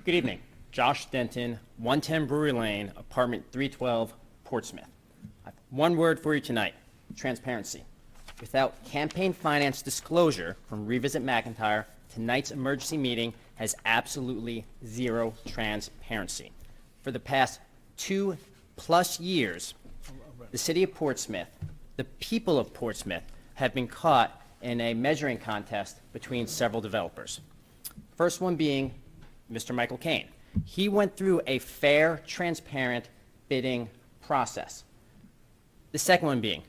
Good evening. Josh Denton, 110 Brewery Lane, apartment 312, Portsmouth. I have one word for you tonight: transparency. Without campaign finance disclosure from Revisit McIntyre, tonight's emergency meeting has absolutely zero transparency. For the past 2+ years, the city of Portsmouth, the people of Portsmouth, have been caught in a measuring contest between several developers. First one being Mr. Michael Kane. He went through a fair, transparent bidding process. The second one being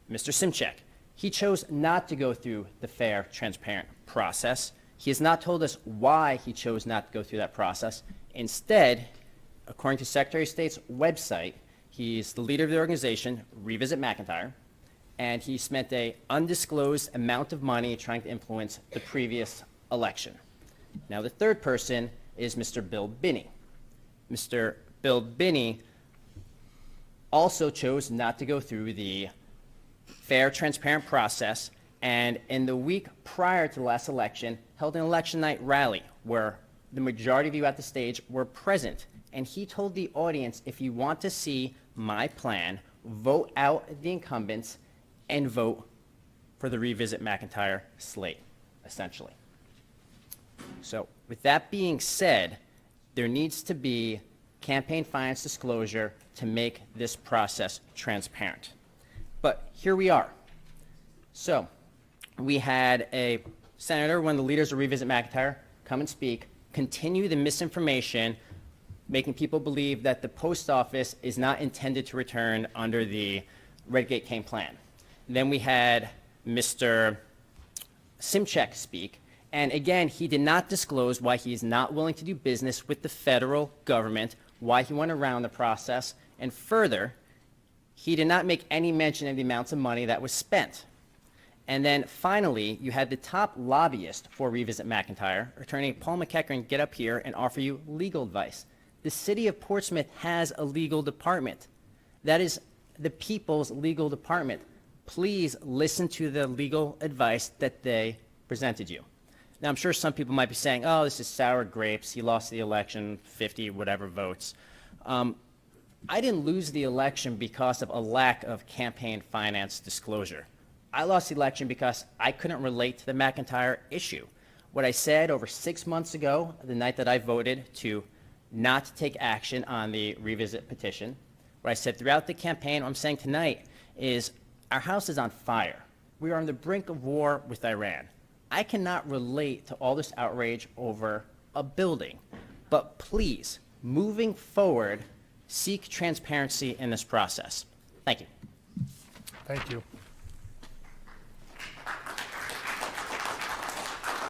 Mr. Simchek. He chose not to go through the fair, transparent process. He has not told us why he chose not to go through that process. Instead, according to Secretary of State's website, he's the leader of the organization, Revisit McIntyre, and he spent an undisclosed amount of money trying to influence the previous election. Now, the third person is Mr. Bill Binney. Mr. Bill Binney also chose not to go through the fair, transparent process, and in the week prior to the last election, held an election night rally where the majority of you at the stage were present. And he told the audience, if you want to see my plan, vote out the incumbents and vote for the Revisit McIntyre slate, essentially. So with that being said, there needs to be campaign finance disclosure to make this process transparent. But here we are. So we had a senator, one of the leaders of Revisit McIntyre, come and speak, continue the misinformation, making people believe that the post office is not intended to return under the Redgate Kane plan. Then we had Mr. Simchek speak, and again, he did not disclose why he is not willing to do business with the federal government, why he went around the process, and further, he did not make any mention of the amounts of money that was spent. And then finally, you had the top lobbyist for Revisit McIntyre, Attorney Paul McEachern, get up here and offer you legal advice. The city of Portsmouth has a legal department. That is the people's legal department. Please listen to the legal advice that they presented you. Now, I'm sure some people might be saying, oh, this is sour grapes. He lost the election, 50 whatever votes. I didn't lose the election because of a lack of campaign finance disclosure. I lost the election because I couldn't relate to the McIntyre issue. What I said over 6 months ago, the night that I voted to not take action on the Revisit petition, what I said throughout the campaign, what I'm saying tonight is our house is on fire. We are on the brink of war with Iran. I cannot relate to all this outrage over a building, but please, moving forward, seek transparency in this process. Thank you. Thank you.